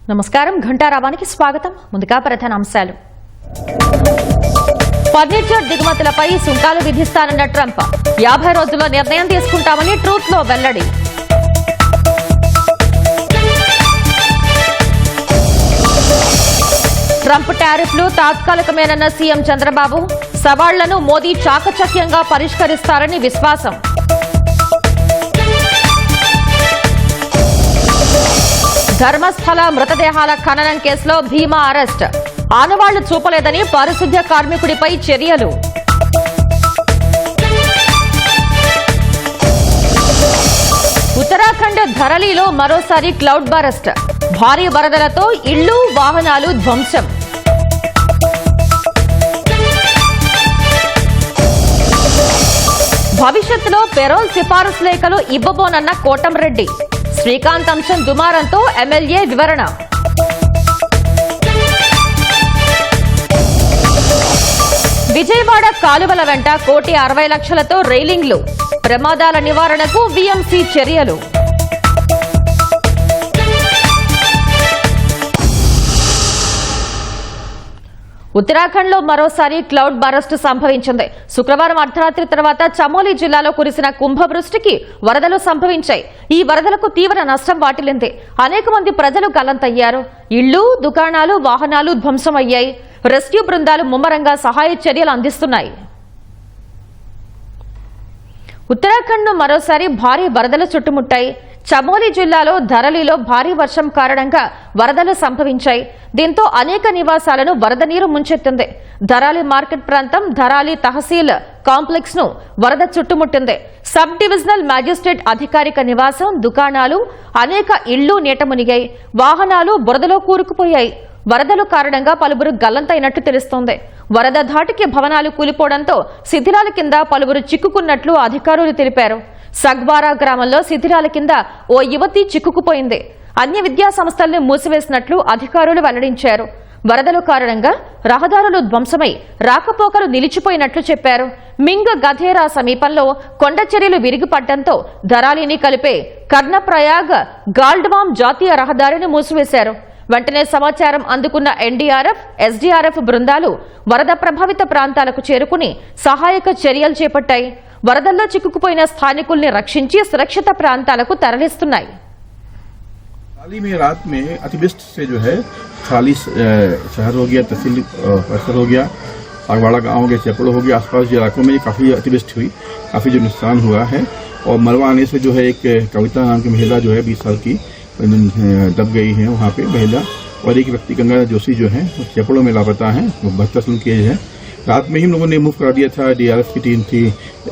నమస్కారం ఘంటారావానికి స్వాగతం. ముందుగా ప్రధాన అంశాలు. ఫర్నిచర్ దిగుమతులపై సుంకాలు విధిస్తానన్న ట్రంప్ 50 రోజుల్లో నిర్ణయం తీసుకుంటామని ట్రూత్ లో వెల్లడి. ట్రంప్ టారిఫ్లు తాత్కాలికమేనన్న సీఎం చంద్రబాబు, సవాళ్లను మోదీ చాకచక్యంగా పరిష్కరిస్తారని విశ్వాసం. ధర్మస్థల మృతదేహాల ఖననం కేసులో భీమా అరెస్ట్, ఆనవాళ్లు చూపలేదని పారిశుద్ధ్య కార్మికుడిపై చర్యలు. ఉత్తరాఖండ్ ధరలీలో మరోసారి క్లౌడ్ బరస్ట్, భారీ వరదలతో ఇళ్లు వాహనాలు ధ్వంసం. భవిష్యత్తులో పెరోల్ సిఫారసు లేఖలు ఇవ్వబోనన్న కోటంరెడ్డి, శ్రీకాంత్ అంశం దుమారంతో ఎమ్మెల్యే వివరణ. విజయవాడ కాలువల వెంట 1,60,00,000తో రైలింగ్లు, ప్రమాదాల నివారణకు వీఎంసీ చర్యలు. ఉత్తరాఖండ్ లో మరోసారి క్లౌడ్ బరస్ట్ సంభవించింది. శుక్రవారం అర్ధరాత్రి తర్వాత చమోలీ జిల్లాలో కురిసిన కుంభవృష్టికి వరదలు సంభవించాయి. ఈ వరదలకు తీవ్ర నష్టం వాటిల్లింది. అనేక మంది ప్రజలు గల్లంతయ్యారు. ఇళ్లు, దుకాణాలు, వాహనాలు ధ్వంసమయ్యాయి. రెస్క్యూ బృందాలు ముమ్మరంగా సహాయ చర్యలు అందిస్తున్నాయి. ఉత్తరాఖండ్ ను మరోసారి భారీ వరదలు చుట్టుముట్టాయి. చమోలీ జిల్లాలో ధరలీలో భారీ వర్షం కారణంగా వరదలు సంభవించాయి. దీంతో అనేక నివాసాలను వరద నీరు ముంచెత్తింది. ధరాలి మార్కెట్ ప్రాంతం, ధరాలి తహసీల్ కాంప్లెక్స్ ను వరద చుట్టుముట్టింది. సబ్ డివిజనల్ మ్యాజిస్ట్రేట్ అధికారిక నివాసం, దుకాణాలు, అనేక ఇళ్లు నీట మునిగాయి. వాహనాలు బురదలో కూరుకుపోయాయి. వరదల కారణంగా పలువురు గల్లంతైనట్లు తెలుస్తోంది. వరద ధాటికి భవనాలు కూలిపోవడంతో శిథిలాల కింద పలువురు చిక్కుకున్నట్లు అధికారులు తెలిపారు. సగ్వారా గ్రామంలో శిథిలాల కింద ఓ యువతి చిక్కుకుపోయింది. అన్ని విద్యా సంస్థలను మూసివేసినట్లు అధికారులు వెల్లడించారు. వరదల కారణంగా రహదారులు ధ్వంసమై రాకపోకలు నిలిచిపోయినట్లు చెప్పారు. మింగ్ గధేరా సమీపంలో కొండచర్యలు విరిగిపడడంతో ధరాలిని కలిపే కర్ణప్రయాగ్ గాల్డ్వామ్ జాతీయ రహదారిని మూసివేశారు. వెంటనే సమాచారం అందుకున్న ఎన్డీఆర్ఎఫ్, ఎస్డీఆర్ఎఫ్ బృందాలు వరద ప్రభావిత ప్రాంతాలకు చేరుకుని సహాయక చర్యలు చేపట్టాయి. వరదల్లో చిక్కుకుపోయిన స్థానికుల్ని రక్షించి సురక్షిత ప్రాంతాలకు తరలిస్తున్నాయి. हाल ही में रात में अतिवृष्टि से जो है खाली शहर हो गया, तहसील परिसर हो गया, आगवाड़ा गांव हो गया, चेपड़ो हो गया, आसपास के इलाकों में काफी अतिवृष्टि हुई, काफी जो नुकसान हुआ है. और मलबा आने से जो है एक कविता नाम की महिला जो है 20 साल की दब गई है वहाँ पे महिला, और एक व्यक्ति गंगा जोशी जो है चेपड़ो में लापता है, 72 साल की एज है. रात में ही हम लोगों ने मूव करा दिया था. डीआरएफ की टीम थी,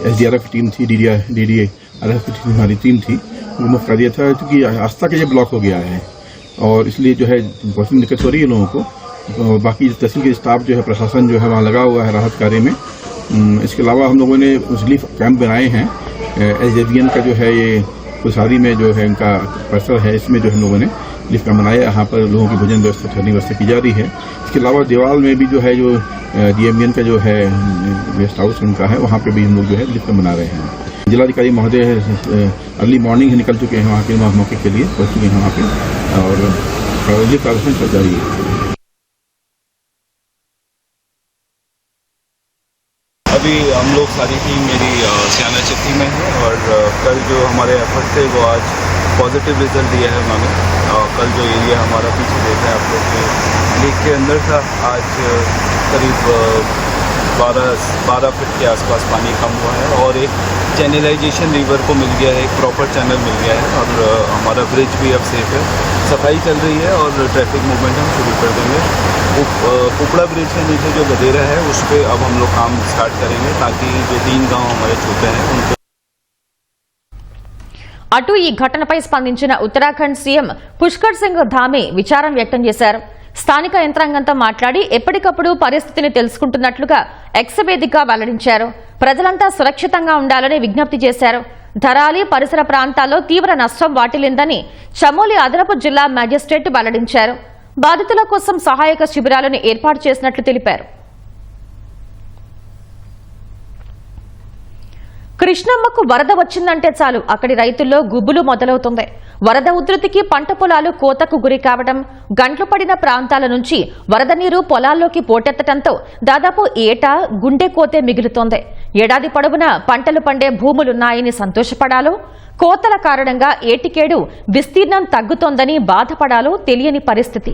एसडीआरएफ की टीम थी, डीडीआरएफ की टीम हमारी टीम थी, वो मूव कर दिया था क्योंकि रास्ता के ये ब्लॉक हो गया है और इसलिए जो है बहुत दिक्कत हो रही है लोगों को. बाकी तहसील के स्टाफ जो है, प्रशासन जो है वहाँ लगा हुआ है राहत कार्य में. इसके अलावा हम लोगों ने रिलीफ कैंप बनाए हैं. एसजेवीएन का जो है ये कुसारी में जो है इनका परिसर है, इसमें जो हम लोगों ने रिलीफ कैंप बनाया. यहाँ पर लोगों की भोजन व्यवस्था, ठहरने व्यवस्था की जा रही है. इसके अलावा देवाल में भी जो है जो डीएमवीएन का जो है गेस्ट हाउस उनका है, वहाँ पे भी हम लोग जो है रिलीफ कैंप बना रहे हैं. जिलाधिकारी महोदय अर्ली मॉर्निंग ही निकल चुके हैं वहाँ के मौके के लिए, पहुँच चुके हैं वहाँ पे और रिलीफ कार्यक्रम चल जारी है. अभी हम लोग सारी टीम मेरी सियाना चक्की में है और कल जो हमारे एफर्ट थे वो आज पॉजिटिव रिजल्ट दिया है उन्होंने. कल जो एरिया हमारा पीछे देखा है आप लोग के लेक के अंदर था, आज करीब 12 फीट के आसपास पानी कम हुआ है और एक चैनलाइजेशन रिवर को मिल गया है, एक प्रॉपर चैनल मिल गया है और हमारा ब्रिज भी अब सेफ है. सफाई चल रही है और ट्रैफिक मूवमेंट हम शुरू कर देंगे. कुपड़ा ब्रिज के नीचे जो गधेरा है उस पर अब हम लोग काम स्टार्ट करेंगे ताकि जो 3 गांव हमारे छूटे हैं उनको. అటు ఈ ఘటనపై స్పందించిన ఉత్తరాఖండ్ సీఎం పుష్కర్ సింగ్ ధామీ విచారం వ్యక్తం చేశారు. స్థానిక యంత్రాంగంతో మాట్లాడి ఎప్పటికప్పుడు పరిస్థితిని తెలుసుకుంటున్నట్లుగా ఎక్స్ వేదికగా వెల్లడించారు. ప్రజలంతా సురక్షితంగా ఉండాలని విజ్ఞప్తి చేశారు. ధరాలి పరిసర ప్రాంతాల్లో తీవ్ర నష్టం వాటిల్లిందని చమోలి అదనపు జిల్లా మ్యాజిస్ట్రేట్ వెల్లడించారు. బాధితుల కోసం సహాయక శిబిరాలను ఏర్పాటు చేసినట్లు తెలిపారు. కృష్ణమ్మకు వరద వచ్చిందంటే చాలు అక్కడి రైతుల్లో గుబులు మొదలవుతుంది. వరద ఉధృతికి పంట పొలాలు కోతకు గురి కావడం, గంట్లు పడిన ప్రాంతాల నుంచి వరద నీరు పొలాల్లోకి పోటెత్తడంతో దాదాపు ఏటా గుండె కోతే మిగులుతోంది. ఏడాది పొడవునా పంటలు పండే భూములున్నాయని సంతోషపడాలో, కోతల కారణంగా ఏటికేడు విస్తీర్ణం తగ్గుతోందని బాధపడాలో తెలియని పరిస్థితి.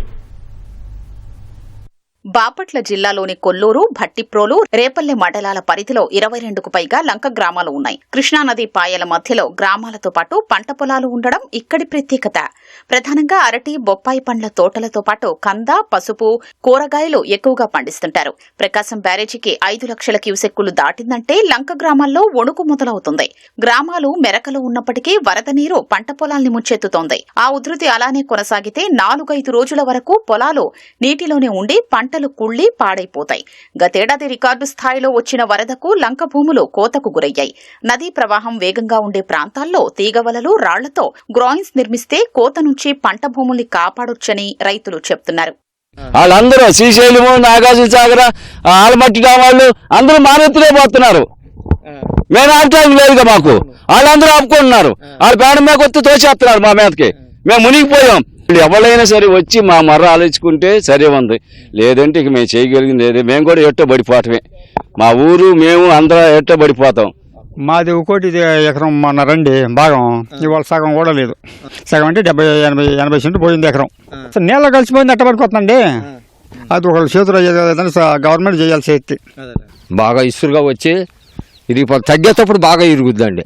బాపట్ల జిల్లాలోని కొల్లూరు, భట్టిప్రోలు, రేపల్లె మండలాల పరిధిలో 22కు పైగా లంక గ్రామాలు ఉన్నాయి. కృష్ణానది పాయల మధ్యలో గ్రామాలతో పాటు పంట పొలాలు ఉండడం ఇక్కడి ప్రత్యేకత. ప్రధానంగా అరటి, బొప్పాయి పండ్ల తోటలతో పాటు కంద, పసుపు, కూరగాయలు ఎక్కువగా పండిస్తుంటారు. ప్రకాశం బ్యారేజీకి 5 లక్షల క్యూసెక్కులు దాటిందంటే లంక గ్రామాల్లో వణుకు మొదలవుతుంది. గ్రామాలు మెరకలు ఉన్నప్పటికీ వరద నీరు పంట పొలాల్ని ముంచెత్తుతోంది. ఆ ఉధృతి అలానే కొనసాగితే 4-5 రోజుల వరకు పొలాలు నీటిలోనే ఉండి పంటలు కుళ్లి పాడైపోతాయి. గతేడాది రికార్డు స్థాయిలో వచ్చిన వరదకు లంక భూములు కోతకు గురయ్యాయి. నదీ ప్రవాహం వేగంగా ఉండే ప్రాంతాల్లో తీగవలలు, రాళ్లతో గ్రాయిన్స్ నిర్మిస్తే కోత నుంచి పంట భూముల్ని కాపాడొచ్చని రైతులు చెప్తున్నారు. వాళ్ళందరూ శ్రీశైలము, నాగార్జున సాగర, ఆలమట్టి వాళ్ళు అందరూ మానెత్తులే పోతున్నారు. మేము ఆపటానికి లేదుగా, మాకు వాళ్ళందరూ ఆపుకుంటున్నారు. వాళ్ళ పేడ మీద కొత్త తోసేస్తున్నారు మా మీదకి. మేము మునిగిపోయాం. ఎవరైనా సరే వచ్చి మా మర్ర ఆలోచుకుంటే సరే ఉంది, లేదంటే ఇక మేము చేయగలిగింది లేదు. మేము కూడా ఎట్టో పడిపోవటమే. మా ఊరు మేము అందరూ ఎట్టో పడిపోతాం. మాది 1 ఎకరం మొన్న రండి భాగం, ఇవాళ సగం కూడా లేదు. సగం అంటే 70-80 సెంట్లు పోయింది ఎకరం. నీళ్ళ కలిసిపోయింది, అట్ట పడిపోతుందండి. అది ఒక చేతులు గవర్నమెంట్ చేయాల్సి అయితే బాగా ఇసురుగా వచ్చి ఇరిగిపోతుంది. తగ్గేటప్పుడు బాగా ఇరుగుద్దండి.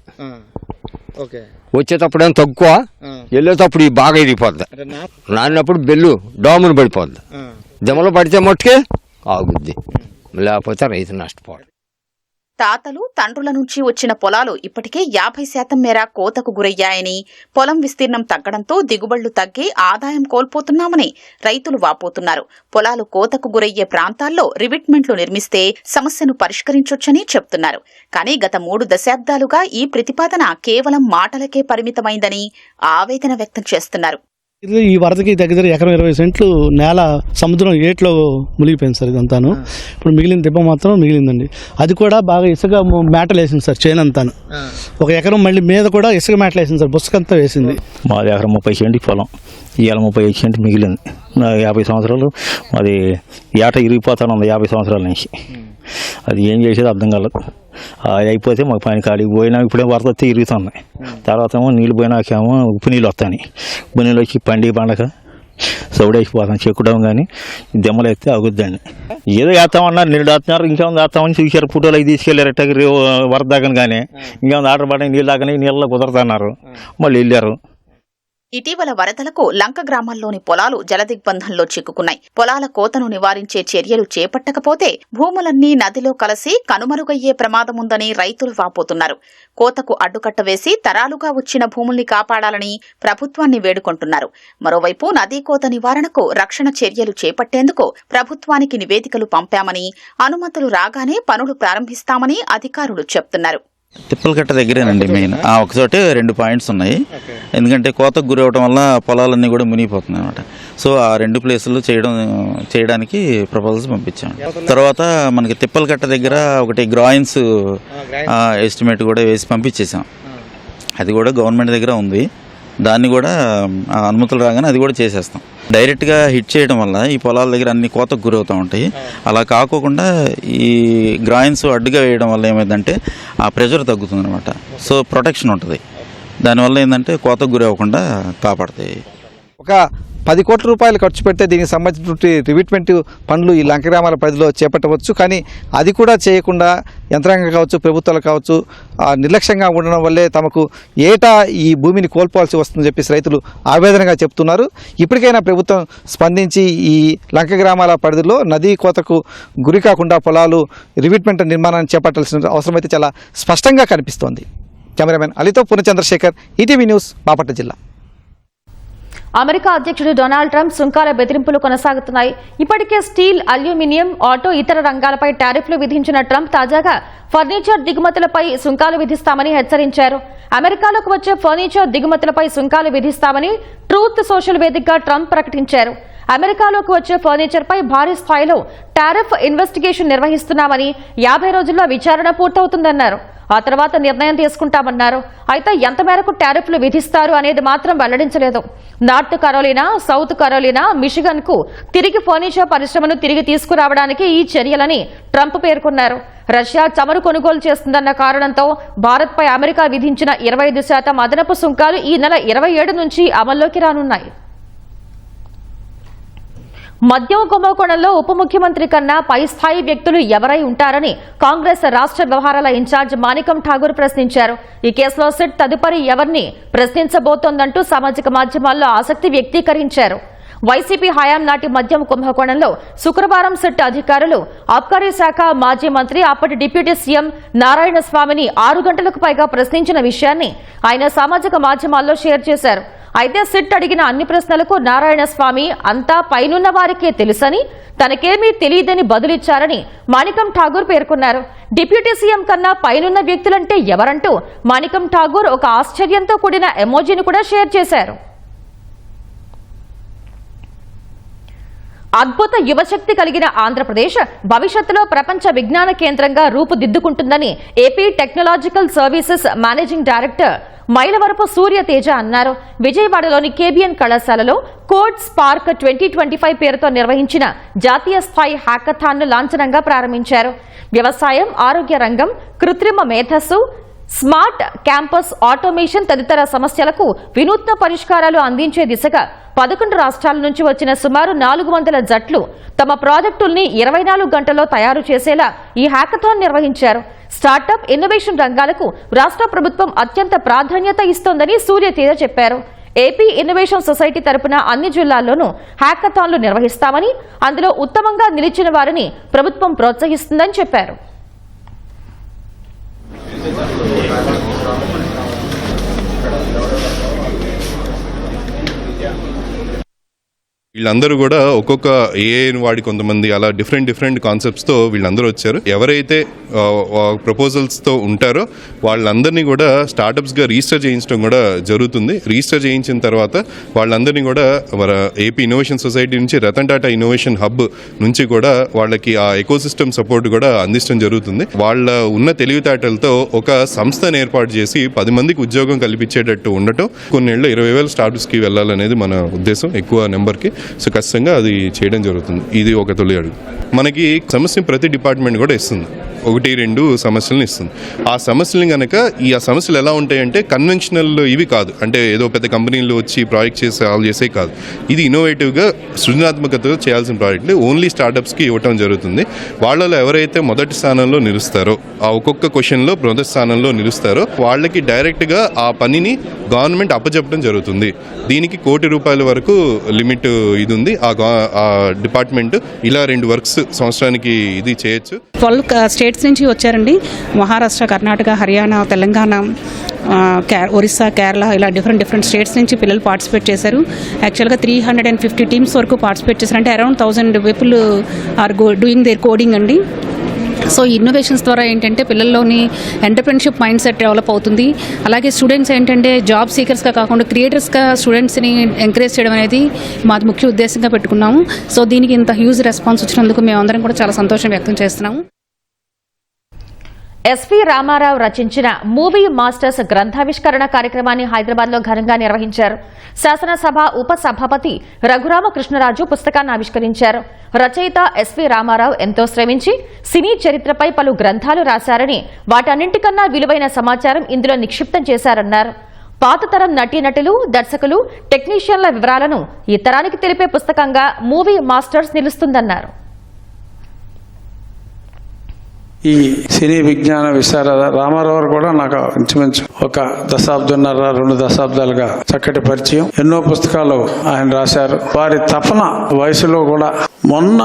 వచ్చేటప్పుడు ఏమో తక్కువ, వెళ్ళేటప్పుడు బాగా ఇరిగిపోద్ది. నానినప్పుడు బెల్లు డోమును పడిపోద్ది. జమలో పడితే మట్టుకే ఆగుద్ది, లేకపోతే రైతు నష్టపోవాలి. తాతలు, తండ్రుల నుంచి వచ్చిన పొలాలు ఇప్పటికే 50% మేర కోతకు గురయ్యాయని, పొలం విస్తీర్ణం తగ్గడంతో దిగుబడులు తగ్గి ఆదాయం కోల్పోతున్నామని రైతులు వాపోతున్నారు. పొలాలు కోతకు గురయ్యే ప్రాంతాల్లో రివిట్మెంట్లు నిర్మిస్తే సమస్యను పరిష్కరించొచ్చని చెప్తున్నారు. కానీ గత 3 దశాబ్దాలుగా ఈ ప్రతిపాదన కేవలం మాటలకే పరిమితమైందని ఆవేదన వ్యక్తం చేస్తున్నారు. ఈ వరదకి దగ్గర ఎకరం 20 సెంట్లు నేల సముద్రం ఏట్లో మునిగిపోయింది సార్. ఇదంతాను ఇప్పుడు మిగిలిన దెబ్బ మాత్రం మిగిలిందండి. అది కూడా బాగా ఇసుక మేటలు వేసింది సార్, చేనంతాను. ఒక ఎకరం మళ్ళీ మీద కూడా ఇసుక మేటలు వేసింది సార్, బుసకంతా వేసింది. మాది ఎకరం 30 సెంటు పొలం, ఇవాళ 35 సెంటు మిగిలింది. 50 సంవత్సరాలు అది ఏట ఇరిగిపోతాను 50 సంవత్సరాల నుంచి. అది ఏం చేసేది అర్థం కాలేదు. అది అయిపోతే మాకు పని కాడికి పోయినా ఇప్పుడే వరద వస్తే ఇరుగుతున్నాయి. తర్వాత ఏమో నీళ్ళు పోయినాకేమో ఉప్పు నీళ్ళు వస్తాయి. ఉప్పు నీళ్ళు వచ్చి పండగ సౌడైపోతాం, చెక్కుదాం కానీ దెమ్మలు అయితే అగుద్దండి. ఏదో వేస్తామన్నారు, నీళ్ళు వేస్తున్నారు, ఇంకేమో వేస్తామని చూశారు. ఫోటోలు అవి తీసుకెళ్ళారు. ఎట్టకి వరద దాకని కానీ ఇంకేమో ఆర్డర్ పడి నీళ్ళు దాకని నీళ్ళలో కుదరదన్నారు, మళ్ళీ వెళ్ళారు. ఇటీవల వరదలకు లంక గ్రామాల్లోని పొలాలు జలదిగ్బంధంలో చిక్కుకున్నాయి. పొలాల కోతను నివారించే చర్యలు చేపట్టకపోతే భూములన్నీ నదిలో కలిసి కనుమరుగయ్యే ప్రమాదముందని రైతులు వాపోతున్నారు. కోతకు అడ్డుకట్ట వేసి తరాలుగా వచ్చిన భూముల్ని కాపాడాలని ప్రభుత్వాన్ని వేడుకుంటున్నారు. మరోవైపు నదీ కోత నివారణకు రక్షణ చర్యలు చేపట్టేందుకు ప్రభుత్వానికి నివేదికలు పంపామని, అనుమతులు రాగానే పనులు ప్రారంభిస్తామని అధికారులు చెప్తున్నారు. తిప్పలకట్ట దగ్గరేనండి మెయిన్. ఒకచోటే 2 పాయింట్స్ ఉన్నాయి. ఎందుకంటే కోతకు గురి అవడం వల్ల పొలాలన్నీ కూడా మునిగిపోతున్నాయి అనమాట. సో ఆ 2 ప్లేసులు చేయడానికి ప్రపోజల్స్ పంపించాం. తర్వాత మనకి తిప్పలకట్ట దగ్గర ఒకటి గ్రాయిన్స్ ఎస్టిమేట్ కూడా వేసి పంపించేసాం. అది కూడా గవర్నమెంట్ దగ్గర ఉంది. దాన్ని కూడా అనుమతులు రాగానే అది కూడా చేసేస్తాం. డైరెక్ట్గా హిట్ చేయడం వల్ల ఈ పొలాల దగ్గర అన్ని కోతకు గురవుతూ ఉంటాయి. అలా కాకోకుండా ఈ గ్రాయిన్స్ అడ్డుగా వేయడం వల్ల ఏమైందంటే ఆ ప్రెషర్ తగ్గుతుంది అనమాట. సో ప్రొటెక్షన్ ఉంటుంది. దానివల్ల ఏంటంటే కోతకు గురి అవ్వకుండా కాపాడతాయి. ఒక 10 కోట్ల రూపాయలు ఖర్చు పెడితే దీనికి సంబంధించినటువంటి రివిట్మెంట్ పనులు ఈ లంక గ్రామాల పరిధిలో చేపట్టవచ్చు. కానీ అది కూడా చేయకుండా యంత్రాంగం కావచ్చు, ప్రభుత్వాలు కావచ్చు నిర్లక్ష్యంగా ఉండడం వల్లే తమకు ఏటా ఈ భూమిని కోల్పోవాల్సి వస్తుందని చెప్పేసి రైతులు ఆవేదనగా చెప్తున్నారు. ఇప్పటికైనా ప్రభుత్వం స్పందించి ఈ లంక గ్రామాల పరిధిలో నదీ కోతకు గురి కాకుండా పొలాలు రివిట్మెంట్ నిర్మాణాన్ని చేపట్టాల్సిన అవసరం అయితే చాలా స్పష్టంగా కనిపిస్తోంది. కెమెరామెన్ అలీతో పూర్ణచంద్రశేఖర్, ఈటీవీ న్యూస్, బాపట్ల జిల్లా. అమెరికా అధ్యక్షుడు డొనాల్డ్ ట్రంప్ సుంకాల బెదిరింపులు కొనసాగుతున్నాయి. ఇప్పటికే స్టీల్, అల్యూమినియం, ఆటో, ఇతర రంగాలపై టారిఫ్లు విధించిన ట్రంప్ తాజాగా ఫర్నిచర్ దిగుమతులపై సుంకాలు విధిస్తామని హెచ్చరించారు. అమెరికాలోకి వచ్చే ఫర్నిచర్ దిగుమతులపై సుంకాలు విధిస్తామని ట్రూత్ సోషల్ వేదికగా ట్రంప్ ప్రకటించారు. అమెరికాలోకి వచ్చే ఫర్నిచర్ పై భారీ స్థాయిలో టారిఫ్ ఇన్వెస్టిగేషన్ నిర్వహిస్తున్నామని 50 రోజుల్లో విచారణ పూర్తవుతుందన్నారు. ఆ తర్వాత నిర్ణయం తీసుకుంటామన్నారు. అయితే ఎంత మేరకు టారిఫ్లు విధిస్తారు అనేది మాత్రం వెల్లడించలేదు. North Carolina, south Carolina, Michigan కు తిరిగి ఫర్నిచర్ పరిశ్రమను తిరిగి తీసుకురావడానికి ఈ చర్యలని ట్రంప్ పేర్కొన్నారు. రష్యా చమురు కొనుగోలు చేస్తుందన్న కారణంతో భారత్పై అమెరికా విధించిన 25% అదనపు సుంకాలు ఈ నెల 27 నుంచి అమల్లోకి రానున్నాయి. మద్యం కుంభకోణంలో ఉప ముఖ్యమంత్రి కన్నా పై స్థాయి వ్యక్తులు ఎవరై ఉంటారని కాంగ్రెస్ రాష్ట్ర వ్యవహారాల ఇన్ఛార్జ్ మాణికం ఠాగూర్ ప్రశ్నించారు. ఈ కేసులో సిట్ తదుపరి ఎవరిని ప్రశ్నించబోతోందంటూ సామాజిక మాధ్యమాల్లో ఆసక్తి వ్యక్తీకరించారు. వైసీపీ హయాం నాటి మద్యం కుంభకోణంలో శుక్రవారం సిట్ అధికారులు ఆబ్కారీ శాఖ మాజీ మంత్రి అప్పటి డిప్యూటీ సీఎం నారాయణ స్వామిని 6 గంటలకు పైగా ప్రశ్నించిన విషయాన్ని ఆయన సామాజిక మాధ్యమాల్లో షేర్ చేశారు. అయితే సిట్ అడిగిన అన్ని ప్రశ్నలకు నారాయణ స్వామి అంతా పైనున్న వారికే తెలుసని, తనకేమీ తెలియదని బదులిచ్చారని మాణికం ఠాగూర్ పేర్కొన్నారు. డిప్యూటీ సీఎం కన్నా పైనున్న వ్యక్తులంటే ఎవరంటూ మాణికం ఠాగూర్ ఒక ఆశ్చర్యంతో కూడిన ఎమోజీని కూడా షేర్ చేశారు. అద్భుత యువశక్తి కలిగిన ఆంధ్రప్రదేశ్ భవిష్యత్తులో ప్రపంచ విజ్ఞాన కేంద్రంగా రూపుదిద్దుకుంటుందని AP technological services managing director Mylavarapu Suryateja అన్నారు. విజయవాడలోని కేబిఎన్ కళాశాలలో కోడ్ స్పార్క్ 2025 పేరుతో నిర్వహించిన జాతీయ స్థాయి హ్యాకథాన్ను లాంఛనంగా ప్రారంభించారు. వ్యవసాయం, ఆరోగ్య రంగం, కృత్రిమ మేధస్సు, స్మార్ట్ క్యాంపస్ ఆటోమేషన్ తదితర సమస్యలకు వినూత్న పరిష్కారాలు అందించే దిశగా 11 రాష్ట్రాల నుంచి వచ్చిన సుమారు 400 జట్లు తమ ప్రాజెక్టుల్ని 24 గంటల్లో తయారు చేసేలా ఈ హ్యాకథాన్ నిర్వహించారు. స్టార్టప్, ఇన్నోవేషన్ రంగాలకు రాష్ట్ర ప్రభుత్వం అత్యంత ప్రాధాన్యత ఇస్తోందని సూర్యతేజ చెప్పారు. ఏపీ ఇన్నోవేషన్ సొసైటీ తరపున అన్ని జిల్లాల్లోనూ హ్యాకథాన్లు నిర్వహిస్తామని, అందులో ఉత్తమంగా నిలిచిన వారిని ప్రభుత్వం ప్రోత్సహిస్తుందని చెప్పారు. వీళ్ళందరూ కూడా ఒక్కొక్క ఏఐని వాడి కొంతమంది అలా డిఫరెంట్ కాన్సెప్ట్స్తో వీళ్ళందరూ వచ్చారు. ఎవరైతే ప్రపోజల్స్తో ఉంటారో వాళ్ళందరినీ కూడా స్టార్టప్స్గా రిజిస్టర్ చేయించడం కూడా జరుగుతుంది. రిజిస్టర్ చేయించిన తర్వాత వాళ్ళందరినీ కూడా మన ఏపీ ఇన్నోవేషన్ సొసైటీ నుంచి రతన్ టాటా ఇన్నోవేషన్ హబ్ నుంచి కూడా వాళ్ళకి ఆ ఎకోసిస్టమ్ సపోర్ట్ కూడా అందించడం జరుగుతుంది. వాళ్ళ ఉన్న తెలివితేటలతో ఒక సంస్థను ఏర్పాటు చేసి 10 మందికి ఉద్యోగం కల్పించేటట్టు ఉండటం, కొన్నేళ్ళు 20,000 స్టార్టప్స్కి వెళ్ళాలనేది మన ఉద్దేశం, ఎక్కువ నెంబర్కి. సో ఖచ్చితంగా అది చేయడం జరుగుతుంది. ఇది ఒక తొలి అడుగు. మనకి సమస్యను ప్రతి డిపార్ట్మెంట్ కూడా ఇస్తుంది, 1-2 సమస్యలను ఇస్తుంది. ఆ సమస్యలు కనుక ఆ సమస్యలు ఎలా ఉంటాయంటే కన్వెన్షనల్ ఇవి కాదు, అంటే ఏదో పెద్ద కంపెనీలు వచ్చి ప్రాజెక్ట్ చేసి సాల్వ్ చేసే కాదు. ఇది ఇన్నోవేటివ్గా సృజనాత్మకతతో చేయాల్సిన ప్రాజెక్టులు ఓన్లీ స్టార్టప్స్కి ఇవ్వటం జరుగుతుంది. వాళ్ళలో ఎవరైతే మొదటి స్థానంలో నిలుస్తారో, ఆ ఒక్కొక్క క్వశ్చన్లో మొదటి స్థానంలో నిలుస్తారో వాళ్ళకి డైరెక్ట్గా ఆ పనిని గవర్నమెంట్ అప్పచెప్పడం జరుగుతుంది. దీనికి ₹1 కోటి వరకు లిమిట్ ఇది ఉంది. ఆ డిపార్ట్మెంట్ ఇలా 2 వర్క్స్ సంవత్సరానికి ఇది చేయొచ్చు. 12 స్టేట్స్ నుంచి వచ్చారండి. మహారాష్ట్ర, కర్ణాటక, హర్యానా, తెలంగాణ, ఒరిస్సా, కేరళ, ఇలా డిఫరెంట్ స్టేట్స్ నుంచి పిల్లలు పార్టిసిపేట్ చేశారు. యాక్చువల్గా 350 టీమ్స్ వరకు పార్టిసిపేట్ చేశారు. అంటే around 1000 people are doing their coding అండి. సో ఇన్నోవేషన్స్ ద్వారా ఏంటంటే పిల్లల్లోని ఎంటర్‌ప్రెన్యూర్‌షిప్ మైండ్ సెట్ డెవలప్ అవుతుంది. అలాగే స్టూడెంట్స్ ఏంటంటే జాబ్ సీకర్స్గా కాకుండా క్రియేటర్స్గా స్టూడెంట్స్ని ఎంకరేజ్ చేయడం అనేది మాది ముఖ్య ఉద్దేశంగా పెట్టుకున్నాము. సో దీనికి ఇంత హ్యూజ్ రెస్పాన్స్ వచ్చినందుకు మేమందరం కూడా చాలా సంతోషం వ్యక్తం చేస్తున్నాము. ఎస్వి రామారావు రచించిన మూవీ మాస్టర్స్ గ్రంథావిష్కరణ కార్యక్రమాన్ని హైదరాబాద్లో ఘనంగా నిర్వహించారు. శాసనసభ ఉప సభాపతి రఘురామకృష్ణరాజు పుస్తకాన్ని ఆవిష్కరించారు. రచయిత ఎస్వి రామారావు ఎంతో శ్రమించి సినీ చరిత్రపై పలు గ్రంథాలు రాశారని, వాటన్నింటికన్నా విలువైన సమాచారం ఇందులో నిక్షిప్తం చేశారన్నారు. పాత తరం నటీనటులు, దర్శకులు, టెక్నీషియన్ల వివరాలను ఈ తరానికి తెలిపే పుస్తకంగా మూవీ మాస్టర్స్ నిలుస్తుందన్నారు. ఈ సినీ విజ్ఞాన విశారద రామారావు కూడా నాకు ఇంచుమించు 1 దశాబ్దంన్నర 2 దశాబ్దాలుగా చక్కటి పరిచయం. ఎన్నో పుస్తకాలు ఆయన రాశారు. వారి తపన వయసులో కూడా మొన్న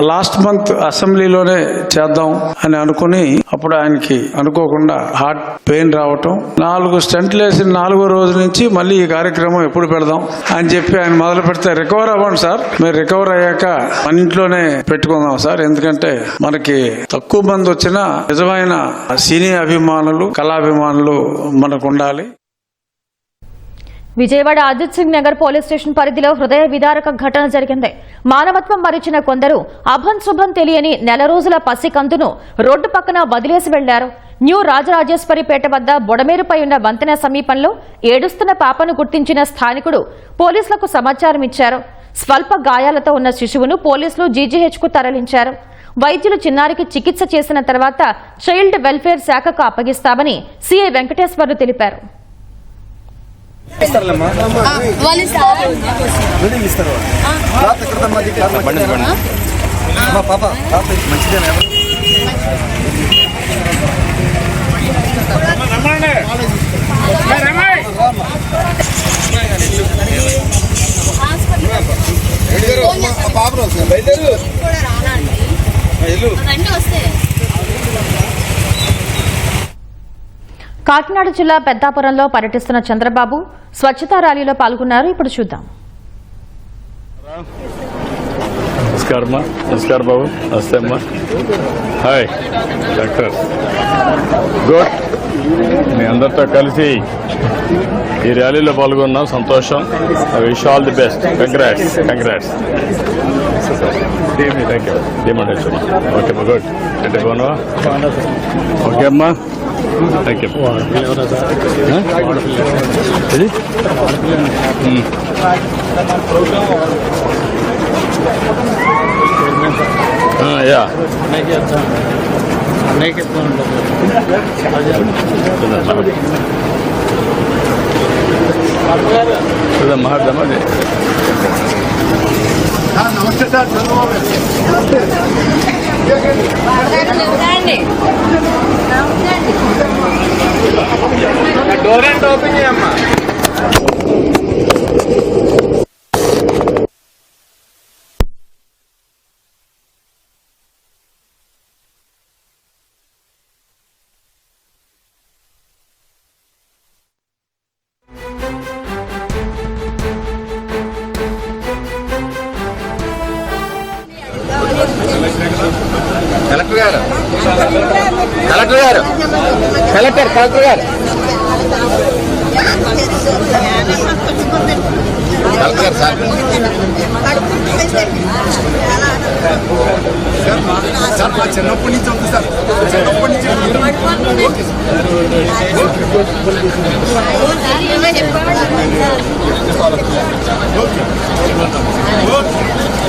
లాస్ట్ మంత్ అసెంబ్లీలోనే చేద్దాం అని అనుకుని అప్పుడు ఆయనకి అనుకోకుండా హార్ట్ పెయిన్ రావటం, 4 స్టెంట్లు వేసిన 4వ రోజు నుంచి మళ్ళీ ఈ కార్యక్రమం ఎప్పుడు పెడదాం అని చెప్పి ఆయన మొదలు పెడితే, రికవర్ అవ్వండి సార్, మీరు రికవర్ అయ్యాక మన ఇంట్లోనే పెట్టుకుందాం సార్, ఎందుకంటే మనకి తక్కువ మంది వచ్చిన నిజమైన సినీ అభిమానులు, కళాభిమానులు మనకు ఉండాలి. విజయవాడ అజిత్ సింగ్ నగర్ పోలీస్ స్టేషన్ పరిధిలో హృదయ విదారక ఘటన జరిగింది. మానవత్వం మరిచిన కొందరు అభం శుభం తెలియని నెల రోజుల పసికందును రోడ్డు పక్కన వదిలేసి వెళ్లారు. న్యూ రాజరాజేశ్వరిపేట వద్ద బొడమేరుపై ఉన్న వంతెన సమీపంలో ఏడుస్తున్న పాపను గుర్తించిన స్థానికుడు పోలీసులకు సమాచారం ఇచ్చారు. స్వల్ప గాయాలతో ఉన్న శిశువును పోలీసులు జీజీహెచ్కు తరలించారు. వైద్యులు చిన్నారికి చికిత్స చేసిన తర్వాత చైల్డ్ వెల్ఫేర్ శాఖకు అప్పగిస్తామని సీఐ వెంకటేశ్వర్లు తెలిపారు. కాకినాడ జిల్లా పెద్దాపురంలో పర్యటిస్తున్న చంద్రబాబు స్వచ్ఛతా ర్యాలీలో పాల్గొన్నారు. ఇప్పుడు చూద్దాం. నమస్కారం బాబు. నమస్తే అమ్మా. Hi doctor. గుడ్. మీ అందరితో కలిసి ఈ ర్యాలీలో పాల్గొన్నాం. సంతోషం. I wish all the best. Congrats. Thank you. డిమాండేషన్. ఓకే అమ్మా. గుడ్. అంటే బాగున్నావా? ఓకే అమ్మా. Thank you. యా మహాత్మా. నమస్తే సార్. డోర్ అండ్ ఓపెన్ చేయమ్మా. కలెక్టర్ గారు సార్ మా చిన్నప్పటి నుంచి ఉంది సార్. చిన్నప్పటి నుంచి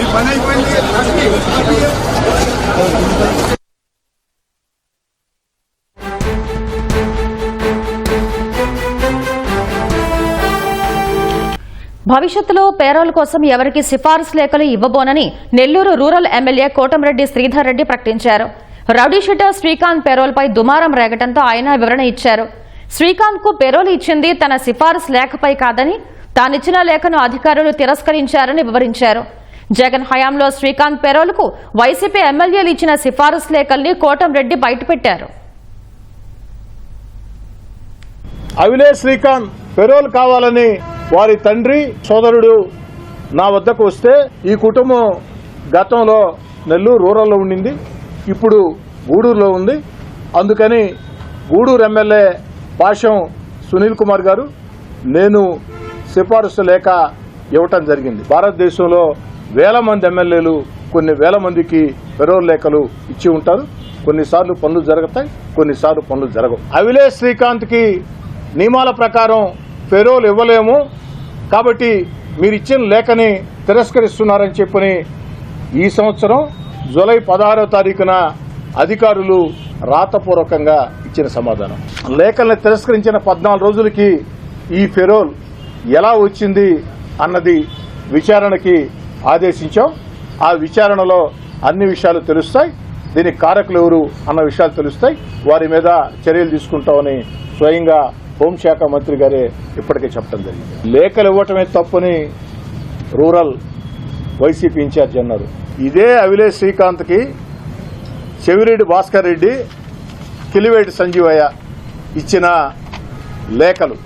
ఈ పని అయిపోయింది. భవిష్యత్తులో పేరోల్ కోసం ఎవరికి సిఫారసు లేఖలు ఇవ్వబోనని నెల్లూరు రూరల్ ఎమ్మెల్యే కోటంరెడ్డి శ్రీధర్ రెడ్డి ప్రకటించారు. రౌడీ షీటర్ శ్రీకాంత్ పేరోల్పై దుమారం రేగడంతో ఆయన వివరణ ఇచ్చారు. శ్రీకాంత్ కు పేరోల్ ఇచ్చింది తన సిఫారసు లేఖపై కాదని, తానిచ్చిన లేఖను అధికారులు తిరస్కరించారని వివరించారు. జగన్ హయాంలో శ్రీకాంత్ పేరోల్కు వైసీపీ ఎమ్మెల్యేలు ఇచ్చిన సిఫారసు లేఖల్ని కోటంరెడ్డి బయటపెట్టారు. అవిలే శ్రీకాంత్ పెరోల్ కావాలని వారి తండ్రి సోదరుడు నా వద్దకు వస్తే, ఈ కుటుంబం గతంలో నెల్లూరు రూరల్లో ఉండింది, ఇప్పుడు గూడూరులో ఉంది. అందుకని గూడూరు ఎమ్మెల్యే పాషం సునీల్ కుమార్ గారు నేను సిఫారసు లేఖ ఇవ్వటం జరిగింది. భారతదేశంలో వేల మంది ఎమ్మెల్యేలు కొన్ని వేల మందికి పెరోల్ లేఖలు ఇచ్చి ఉంటారు. కొన్నిసార్లు పనులు జరుగుతాయి, కొన్నిసార్లు పనులు జరగవు. అవిలే శ్రీకాంత్కి నియమాల ప్రకారం పెరోల్ ఇవ్వలేము, కాబట్టి మీరు ఇచ్చిన లేఖని తిరస్కరిస్తున్నారని చెప్పని ఈ సంవత్సరం జూలై 16వ తారీఖున అధికారులు రాతపూర్వకంగా ఇచ్చిన సమాధానం. లేఖల్ని తిరస్కరించిన 14 రోజులకి ఈ పెరోల్ ఎలా వచ్చింది అన్నది విచారణకి ఆదేశించాం. ఆ విచారణలో అన్ని విషయాలు తెలుస్తాయి. దీనికి కారకులు ఎవరు అన్న విషయాలు తెలుస్తాయి. వారి మీద చర్యలు తీసుకుంటామని స్వయంగా హోంశాఖ మంత్రి గారే ఇప్పటికే చెప్పడం జరిగింది. లేఖలు ఇవ్వటమే తప్పని రూరల్ వైసీపీ ఇన్ఛార్జ్ అన్నారు. ఇదే అవిలే శ్రీకాంత్కి చెవిరెడ్డి భాస్కర్ రెడ్డి, కిలివేటి సంజీవయ్య ఇచ్చిన లేఖలు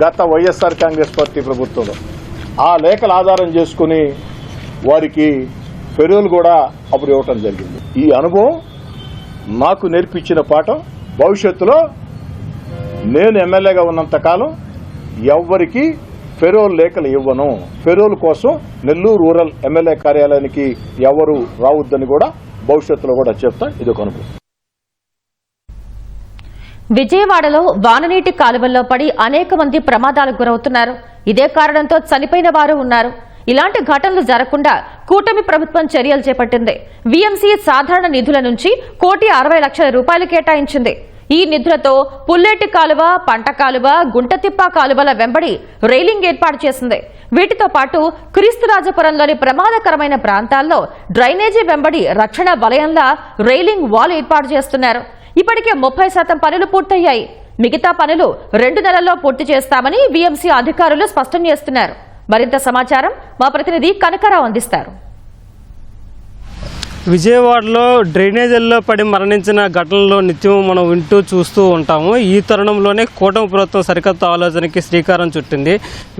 గత వైఎస్ఆర్ కాంగ్రెస్ పార్టీ ప్రభుత్వంలో, ఆ లేఖలు ఆధారం చేసుకుని వారికి పెరోల్ కూడా అప్పుడు ఇవ్వటం జరిగింది. ఈ అనుభవం నాకు నేర్పించిన పాఠం, భవిష్యత్తులో నేను ఎమ్మెల్యేగా ఉన్నంతకాలం ఎవ్వరికి ఫెరోల్ లేఖలు ఇవ్వను. ఫెరోల్ కోసం నెల్లూరు రూరల్ ఎమ్మెల్యే కార్యాలయానికి ఎవరు రావద్దని కూడా భవిష్యత్తులో కూడా చెప్తా. ఇది ఒక అనుభవం. విజయవాడలో వాననీటి కాలువల్లో పడి అనేక మంది ప్రమాదాలకు గురవుతున్నారు. ఇదే కారణంతో చనిపోయిన వారు ఉన్నారు. ఇలాంటి ఘటనలు జరగకుండా కూటమి ప్రభుత్వం చర్యలు చేపట్టింది. వీఎంసీ సాధారణ నిధుల నుంచి 1,60,00,000 కేటాయించింది. ఈ నిధులతో పుల్లేటి కాలువ, పంట కాలువ, గుంటతిప్ప కాలువల వెంబడి రైలింగ్ ఏర్పాటు చేసింది. వీటితో పాటు క్రీస్తురాజపురంలోని ప్రమాదకరమైన ప్రాంతాల్లో డ్రైనేజీ వెంబడి రక్షణ వలయంలా రైలింగ్ వాల్ ఏర్పాటు చేస్తున్నారు. ఇప్పటికే 30% పనులు పూర్తయ్యాయి. మిగతా పనులు 2 నెలల్లో పూర్తి చేస్తామని వీఎంసీ అధికారులు స్పష్టం చేస్తున్నారు. మరింత సమాచారం మా ప్రతినిధి కనకరావు అందిస్తారు. విజయవాడలో డ్రైనేజీల్లో పడి మరణించిన ఘటనలో నిత్యం మనం వింటూ చూస్తూ ఉంటాము. ఈ తరుణంలోనే కూటమి ప్రభుత్వం సరికొత్త ఆలోచనకి శ్రీకారం చుట్టింది.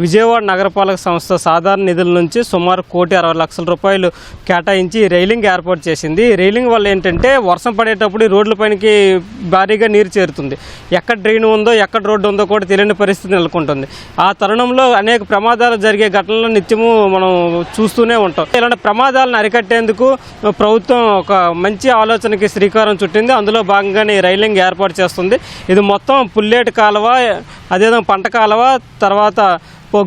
విజయవాడ నగరపాలక సంస్థ సాధారణ నిధుల నుంచి సుమారు 1,60,00,000 కేటాయించి రైలింగ్ ఏర్పాటు చేసింది. ఈ రైలింగ్ వల్ల ఏంటంటే వర్షం పడేటప్పుడు ఈ రోడ్లపైనకి భారీగా నీరు చేరుతుంది. ఎక్కడ డ్రైన్ ఉందో ఎక్కడ రోడ్డు ఉందో కూడా తెలియని పరిస్థితి నెలకొంటుంది. ఆ తరుణంలో అనేక ప్రమాదాలు జరిగే ఘటనలు నిత్యము మనం చూస్తూనే ఉంటాం. ఇలాంటి ప్రమాదాలను అరికట్టేందుకు ప్రభుత్వం ఒక మంచి ఆలోచనకి శ్రీకారం చుట్టింది. అందులో భాగంగానే రైలింగ్ ఏర్పాటు చేస్తుంది. ఇది మొత్తం పుల్లేటి కాలువ, అదేవిధంగా పంట కాలువ, తర్వాత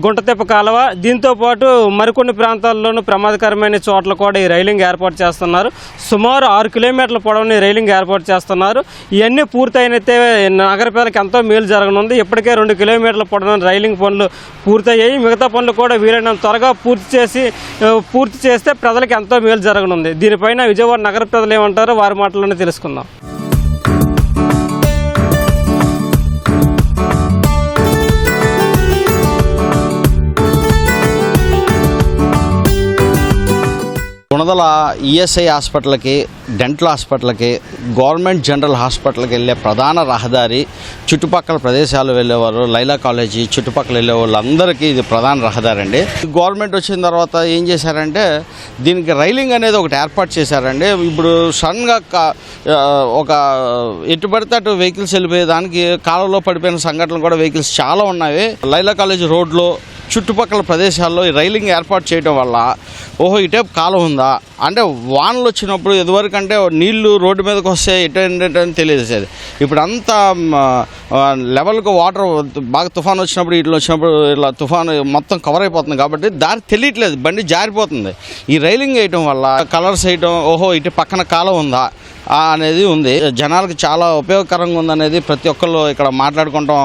గుంటతిప్ప కాలువ, దీంతో పాటు మరికొన్ని ప్రాంతాల్లోనూ ప్రమాదకరమైన చోట్ల కూడా ఈ రైలింగ్ ఏర్పాటు చేస్తున్నారు. సుమారు 6 కిలోమీటర్ల పొడవుని రైలింగ్ ఏర్పాటు చేస్తున్నారు. ఇవన్నీ పూర్తయినైతే నగర ప్రజలకు ఎంతో మేలు జరగనుంది. ఇప్పటికే 2 కిలోమీటర్ల పొడవున రైలింగ్ పనులు పూర్తయ్యాయి. మిగతా పనులు కూడా వీలైనంత త్వరగా పూర్తి చేస్తే ప్రజలకు ఎంతో మేలు జరగనుంది. దీనిపైన విజయవాడ నగర ప్రజలు ఏమంటారో వారి మాటల్లోనే తెలుసుకుందాం. గుణదల ఈఎస్ఐ హాస్పిటల్కి, డెంటల్ హాస్పిటల్కి, గవర్నమెంట్ జనరల్ హాస్పిటల్కి వెళ్ళే ప్రధాన రహదారి, చుట్టుపక్కల ప్రదేశాలు వెళ్ళేవారు, లైలా కాలేజీ చుట్టుపక్కల వెళ్ళే వాళ్ళందరికీ ఇది ప్రధాన రహదారి అండి. గవర్నమెంట్ వచ్చిన తర్వాత ఏం చేశారంటే దీనికి రైలింగ్ అనేది ఒకటి ఏర్పాటు చేశారండి. ఇప్పుడు సడన్గా ఒక ఎటు పడితే అటు వెహికల్స్ వెళ్ళిపోయేదానికి కాలంలో పడిపోయిన సంఘటనలు కూడా వెహికల్స్ చాలా ఉన్నాయి. లైలా కాలేజీ రోడ్లో చుట్టుపక్కల ప్రదేశాల్లో ఈ రైలింగ్ ఏర్పాటు చేయడం వల్ల ఓహో ఇటేపు కాలం ఉందా అంటే వానలు వచ్చినప్పుడు ఇదివరకంటే నీళ్లు రోడ్డు మీదకి వస్తే ఎటని తెలియజేసేది. ఇప్పుడు అంతా లెవెల్గా వాటర్ బాగా తుఫాను వచ్చినప్పుడు ఇట్లా వచ్చినప్పుడు ఇట్లా తుఫాను మొత్తం కవర్ అయిపోతుంది కాబట్టి దారి తెలియట్లేదు, బండి జారిపోతుంది. ఈ రైలింగ్ వేయటం వల్ల కలర్స్ వేయటం, ఓహో ఇటు పక్కన కాలం ఉందా అనేది ఉంది. జనాలకు చాలా ఉపయోగకరంగా ఉందనేది ప్రతి ఒక్కళ్ళు ఇక్కడ మాట్లాడుకుంటాం.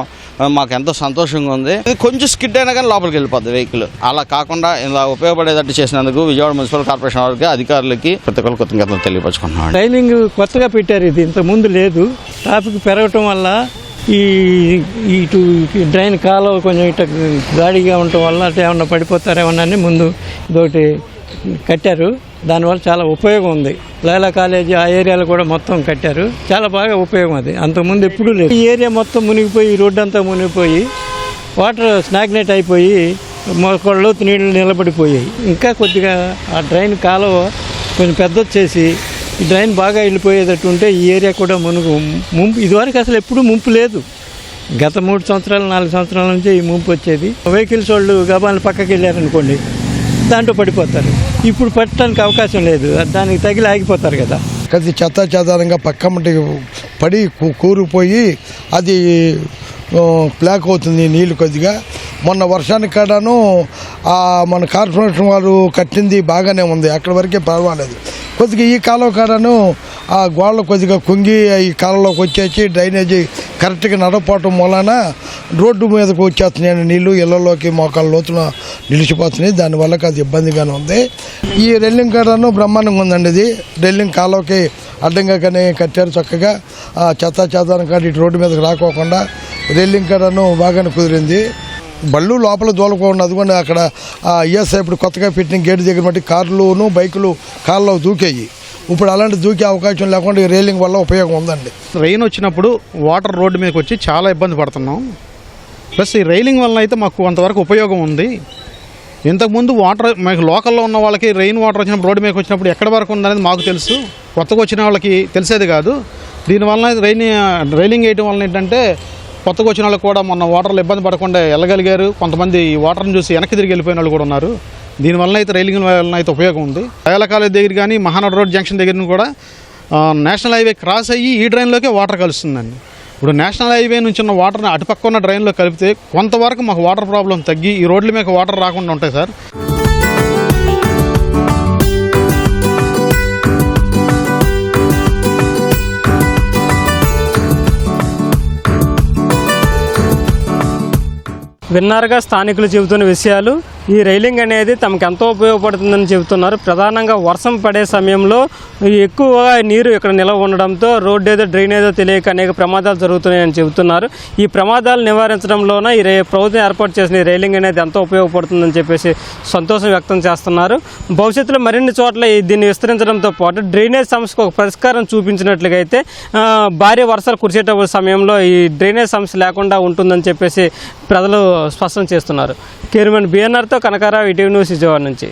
మాకు ఎంతో సంతోషంగా ఉంది. కొంచెం స్కిడ్ అయినా కానీ లోపలికి వెళ్ళిపోద్ది వెహికల్. అలా కాకుండా ఇలా ఉపయోగపడేటట్టు చేసినందుకు విజయవాడ మున్సిపల్ కార్పొరేషన్ వారికి, అధికారులకి ప్రతి ఒక్కరు కృతజ్ఞతలు తెలియపరుచుకుంటున్నాం. రైలింగ్ కొత్తగా పెట్టారు, ఇది ఇంతకుముందు లేదు. ట్రాఫిక్ పెరగటం వల్ల ఇటు డ్రైన్ కాలువ కొంచెం ఇటు గాడిగా ఉండటం వల్ల అటు ఏమన్నా పడిపోతారేమన్నా అని ముందు ఇదొకటి కట్టారు. దానివల్ల చాలా ఉపయోగం ఉంది. లైలా కాలేజీ ఆ ఏరియాలో కూడా మొత్తం కట్టారు, చాలా బాగా ఉపయోగం అది. అంతకుముందు ఎప్పుడూ లేదు. ఈ ఏరియా మొత్తం మునిగిపోయి, రోడ్డు అంతా మునిగిపోయి, వాటర్ స్నాగ్నేట్ అయిపోయి లోతు నీళ్ళు నిలబడిపోయాయి. ఇంకా కొద్దిగా ఆ డ్రైన్ కాలువ కొంచెం పెద్ద వచ్చేసి ఈ డ్రైన్ బాగా వెళ్ళిపోయేటట్టు ఉంటే ఈ ఏరియా కూడా ముంపు ఇదివరకు అసలు ఎప్పుడూ ముంపు లేదు. గత 3 సంవత్సరాలు 4 సంవత్సరాల నుంచి ఈ ముంపు వచ్చేది. వెహికల్స్ వాళ్ళు గబాలను పక్కకి వెళ్ళారనుకోండి, దాంట్లో పడిపోతారు. ఇప్పుడు పట్టడానికి అవకాశం లేదు, దానికి తగిలి ఆగిపోతారు కదా. కొద్ది చెత్తాచెదారంగా పక్కమ్మటి పడి కూరుపోయి అది బ్లాక్ అవుతుంది నీళ్ళు కొద్దిగా. మొన్న వర్షానికి కాడాను మన కార్పొరేషన్ వారు కట్టింది బాగానే ఉంది, అక్కడి వరకే పర్వాలేదు. కొద్దిగా ఈ కాలువ కాడాను ఆ గోడలు కొద్దిగా కుంగి ఈ కాలంలోకి వచ్చేసి డ్రైనేజీ కరెక్ట్గా నడపడం వలన రోడ్డు మీదకు వచ్చేస్తున్నాయి నీళ్ళు, ఇళ్లలోకి మోకాళ్ళ లోతున నిలిచిపోతున్నాయి. దానివల్ల అది ఇబ్బందిగానే ఉంది. ఈ రైలింగ్ కాడను బ్రహ్మాండంగా ఉందండి. ఇది రైలింగ్ కాలువకి అడ్డంగా కానీ కట్టారు చక్కగా. చెత్తాచెదారం కాడ ఇటు రోడ్డు మీదకి రాకోకుండా రైలింగ్ కాడను బాగానే కుదిరింది. బళ్ళు లోపల దూలకుండా అదిగోండి అక్కడ ఈఎస్ఐ ఇప్పుడు కొత్తగా పెట్టిన గేటు దగ్గర బట్టి కార్లును బైకులు కార్లో దూకేయి. ఇప్పుడు అలాంటి దూకే అవకాశం లేకుండా ఈ రైలింగ్ వల్ల ఉపయోగం ఉందండి. రెయిన్ వచ్చినప్పుడు వాటర్ రోడ్డు మీదకి వచ్చి చాలా ఇబ్బంది పడుతున్నాం. ప్లస్ ఈ రైలింగ్ వల్ల అయితే మాకు కొంతవరకు ఉపయోగం ఉంది. ఇంతకుముందు వాటర్ మాకు లోకల్లో ఉన్న వాళ్ళకి రెయిన్ వాటర్ వచ్చినప్పుడు రోడ్డు మీదకి వచ్చినప్పుడు ఎక్కడి వరకు ఉందనేది మాకు తెలుసు, కొత్తగా వచ్చిన వాళ్ళకి తెలిసేది కాదు. దీనివల్ల రైలింగ్ వేయడం వల్ల ఏంటంటే కొత్తగా వచ్చిన వాళ్ళు కూడా మొన్న వాటర్లో ఇబ్బంది పడకుండా వెళ్ళగలిగారు. కొంతమంది ఈ వాటర్ని చూసి వెనక్కి తిరిగి వెళ్ళిపోయిన వాళ్ళు కూడా ఉన్నారు. దీనివల్ల అయితే రైలింగ్ వలన అయితే ఉపయోగం ఉంది. అయాల కాలేజ్ దగ్గర కానీ మహానాడు రోడ్ జంక్షన్ దగ్గర కూడా నేషనల్ హైవే క్రాస్ అయ్యి ఈ డ్రైన్లోకే వాటర్ కలుస్తుందండి. ఇప్పుడు నేషనల్ హైవే నుంచి ఉన్న వాటర్ని అటుపక్క ఉన్న డ్రైన్లో కలిపితే కొంతవరకు మాకు వాటర్ ప్రాబ్లం తగ్గి ఈ రోడ్ల మీద వాటర్ రాకుండా ఉంటాయి సార్. విన్నారుగా స్థానికులు చెబుతున్న విషయాలు. ఈ రైలింగ్ అనేది తమకు ఎంతో ఉపయోగపడుతుందని చెబుతున్నారు. ప్రధానంగా వర్షం పడే సమయంలో ఎక్కువగా నీరు ఇక్కడ నిల్వ ఉండడంతో రోడ్డు ఏదో డ్రైన్ ఏదో తెలియక అనేక ప్రమాదాలు జరుగుతున్నాయని చెబుతున్నారు. ఈ ప్రమాదాలు నివారించడంలోన ఈ ప్రభుత్వం ఏర్పాటు చేసిన ఈ రైలింగ్ అనేది ఎంతో ఉపయోగపడుతుందని చెప్పేసి సంతోషం వ్యక్తం చేస్తున్నారు. భవిష్యత్తులో మరిన్ని చోట్ల దీన్ని విస్తరించడంతో పాటు డ్రైనేజ్ సమస్యకు ఒక పరిష్కారం చూపించినట్లుగా అయితే భారీ వర్షాలు కురిసేటప్పుడు సమయంలో ఈ డ్రైనేజ్ సమస్య లేకుండా ఉంటుందని చెప్పేసి ప్రజలు స్పష్టం చేస్తున్నారు. కెమెరామెన్ బిఎన్ఆర్తో కనకారావు, ఈటీవీ న్యూస్ విజయవాడ నుంచి.